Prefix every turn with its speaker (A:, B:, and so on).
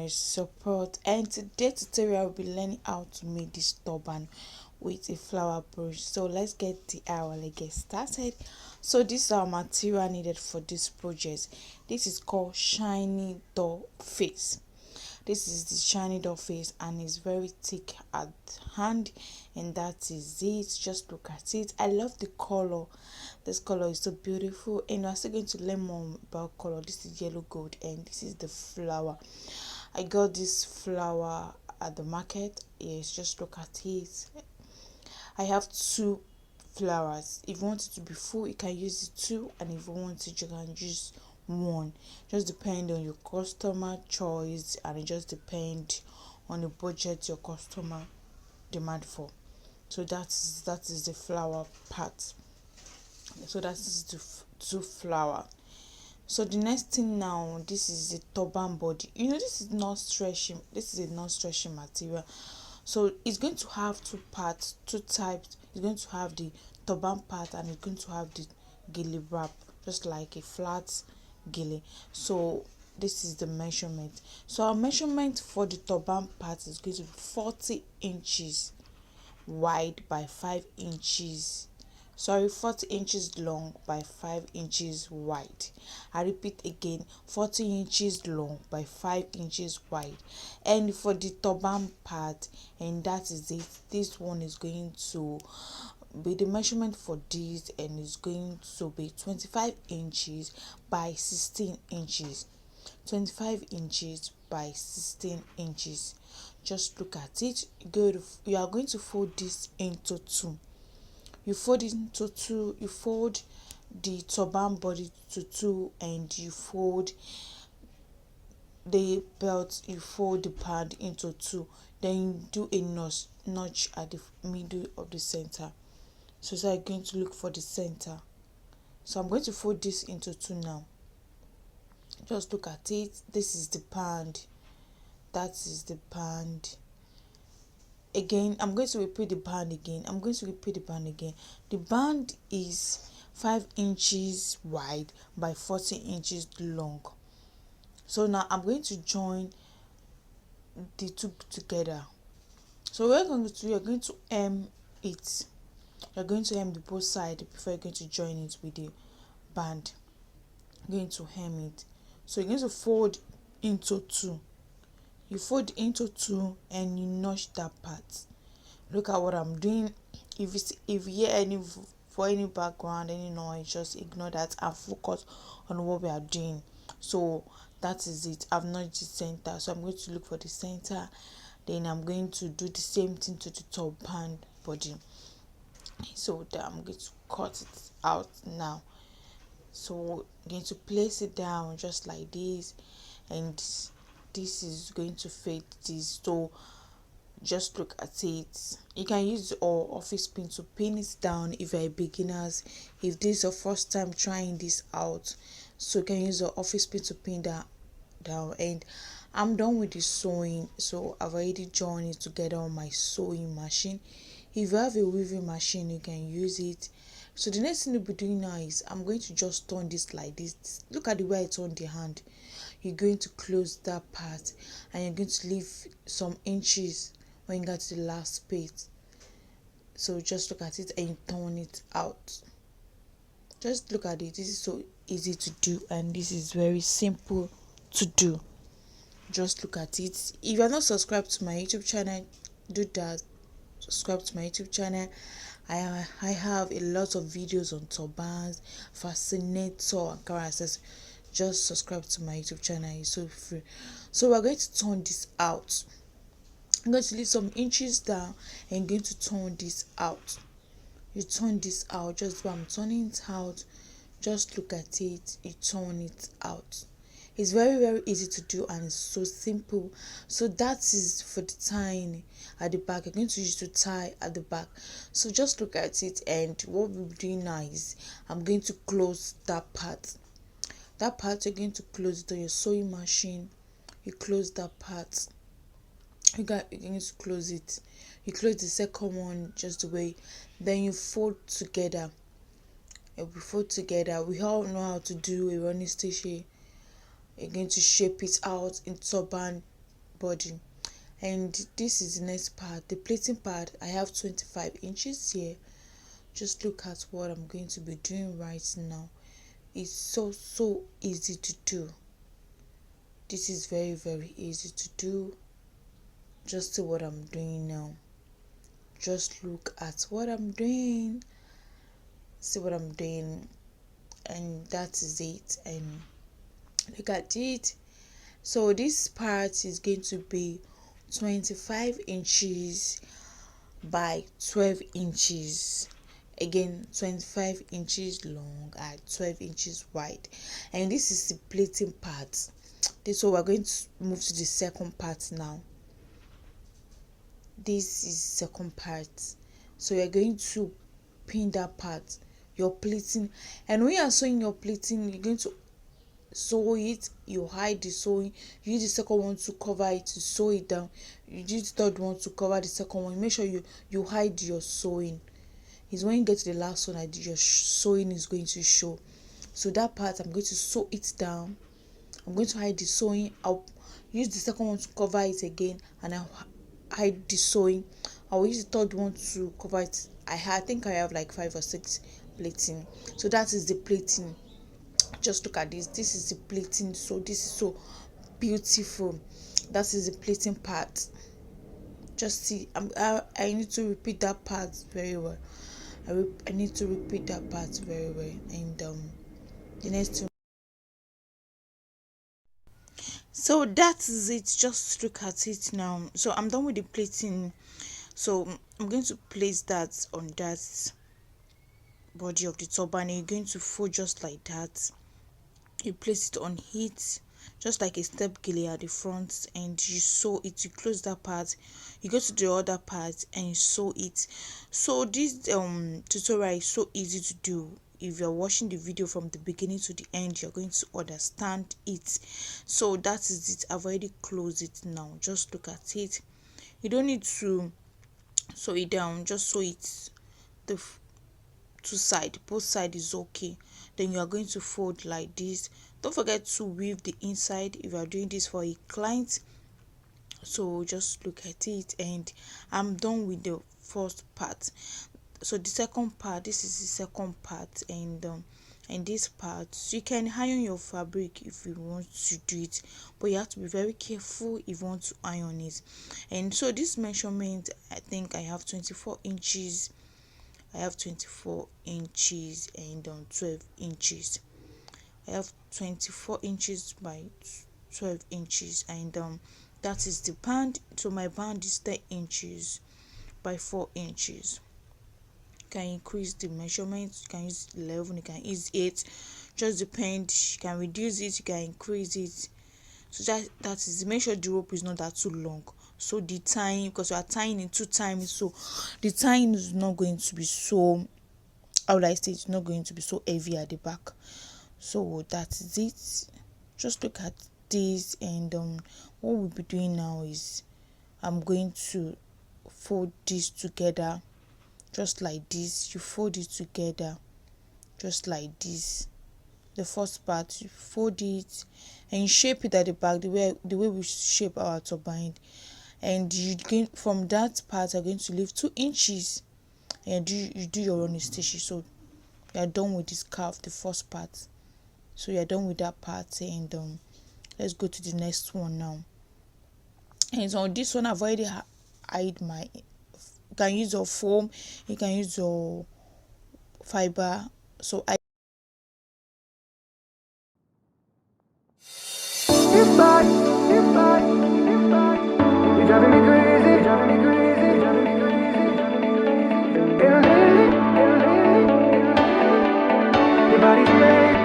A: Support, and today tutorial will be learning how to make this turban with a flower brush. So let's get started. So this is our material needed for this project. This is called shiny doll face. This is the shiny doll face and it's very thick at hand, and that is it. Just look at it. I love the color. This color is so beautiful, and we're still going to learn more about color. This is yellow gold and this is the flower. I got this flower at the market. Yes, just look at it. I have two flowers. If you want it to be full, you can use it two, and if you want it, you can use one. Just depend on your customer choice, and it just depend on the budget your customer demand for. So that is the flower part. So that is the two flower. So the next thing now, this is the turban body. This is not stretching. This is a non-stretching material. So it's going to have two parts, two types. It's going to have the turban part, and it's going to have the gilly wrap, just like a flat gilly. So this is the measurement. So our measurement for the turban part is going to be 40 inches wide by 5 inches, 40 inches long by 5 inches wide. I repeat again, 40 inches long by 5 inches wide. And for the turban part, and that is it, this one is going to be the measurement for this, and is going to be 25 inches by 16 inches. 25 inches by 16 inches. Just look at it. You are going to fold this into two. You fold it into two. You fold the turban body to two, and you fold the belt, you fold the pad into two. Then you do a notch at the middle of the center. So I'm going to look for the center. So I'm going to fold this into two now. Just look at it. This is the band. That is the band. Again, I'm going to repeat the band again. The band is 5 inches wide by 40 inches long. So now I'm going to join the two together. So what you're going to hem it. You're going to hem the both sides before you're going to join it with the band. You're going to hem it. So you're going to fold into two. You fold into two and you notch that part. Look at what I'm doing. If you hear any background, any noise, just ignore that and focus on what we are doing. So that is it. I've notched the center, so I'm going to look for the center. Then I'm going to do the same thing to the turban body. So that I'm going to cut it out now. So I'm going to place it down just like this, and this is going to fit this. So just look at it. You can use your office pin to pin it down if you're a beginners. If this is your first time trying this out, so you can use your office pin to pin that down. And I'm done with the sewing, so I've already joined it together on my sewing machine. If you have a weaving machine, you can use it. So the next thing you'll be doing now is I'm going to just turn this like this. Look at the way I turn the hand. You're going to close that part, and you're going to leave some inches when you get to the last space. So just look at it and turn it out. Just look at it. This is so easy to do, and this is very simple to do. Just look at it. If you are not subscribed to my YouTube channel, do that. Subscribe to my YouTube channel. I have a lot of videos on turbans, fascinator, and camera accessories. Just subscribe to my YouTube channel. It's so free. So we're going to turn this out. I'm going to leave some inches down and I'm going to turn this out. You turn this out just while I'm turning it out. Just look at it. You turn it out. It's very, very easy to do, and it's so simple. So that is for the tying at the back. I'm going to use to tie at the back. So just look at it, and what we'll be doing now is I'm going to close that part. That part you're going to close it on your sewing machine. You close that part. You're going to close it. You close the second one just the way. Then you fold together. And we fold together. We all know how to do a running stitch. You're going to shape it out in turban body. And this is the next part, the pleating part. I have 25 inches here. Just look at what I'm going to be doing right now. It's so easy to do. This is very easy to do. Just see what I'm doing now. Just look at what I'm doing. See what I'm doing, and that is it. And look at it. So this part is going to be 25 inches by 12 inches. Again, 25 inches long and 12 inches wide. And this is the pleating part. So we're going to move to the second part now. This is second part. So you're going to pin that part, your pleating. And when you are sewing your pleating, you're going to sew it, you hide the sewing, you use the second one to cover it, to sew it down, you use the third one to cover the second one. Make sure you hide your sewing. Is when you get to the last one that your sewing is going to show. So that part, I'm going to sew it down. I'm going to hide the sewing. I'll use the second one to cover it again, and I'll hide the sewing. I'll use the third one to cover it. I think I have like 5 or 6 pleating. So that is the pleating. Just look at this. This is the pleating. So this is so beautiful. That is the pleating part. Just see. I need to repeat that part very well. I need to repeat that part very well. And the next one. So that is it. Just look at it now. So I'm done with the pleating. So I'm going to place that on that body of the turban, and you're going to fold just like that. You place it on it just like a step gilly at the front, and you sew it. You close that part, you go to the other part and you sew it. So this tutorial is so easy to do. If you're watching the video from the beginning to the end, you're going to understand it. So that is it. I've already closed it now. Just look at it. You don't need to sew it down, just sew it the two side, both side is okay. Then you are going to fold like this. Don't forget to weave the inside if you are doing this for a client. So just look at it, and I'm done with the first part. So the second part, this is the second part, and this part, so you can iron your fabric if you want to do it, but you have to be very careful if you want to iron it. And so this measurement, I think I have 24 inches. I have 24 inches and 12 inches. I have 24 inches by 12 inches, and that is the band. So my band is 10 inches by 4 inches. You can increase the measurement. You can use 11, you can use 8, just depends. You can reduce it, you can increase it. So that is, make sure the rope is not that too long. So the tying, because you are tying in 2 times, so the tying is not going to be so, how would I say, it's not going to be so heavy at the back. So that is it. Just look at this, and what we'll be doing now is I'm going to fold this together just like this. You fold it together just like this. The first part, you fold it and you shape it at the back the way we shape our turban. And you gain from that part, are going to leave 2 inches, and you do your running stitches. So you are done with this scarf, the first part. So you are done with that part, and let's go to the next one now. And so on this one, I've already hide my. You can use your foam, you can use your fiber. So I. You're driving me crazy, driving me crazy, driving me crazy. Your body's made.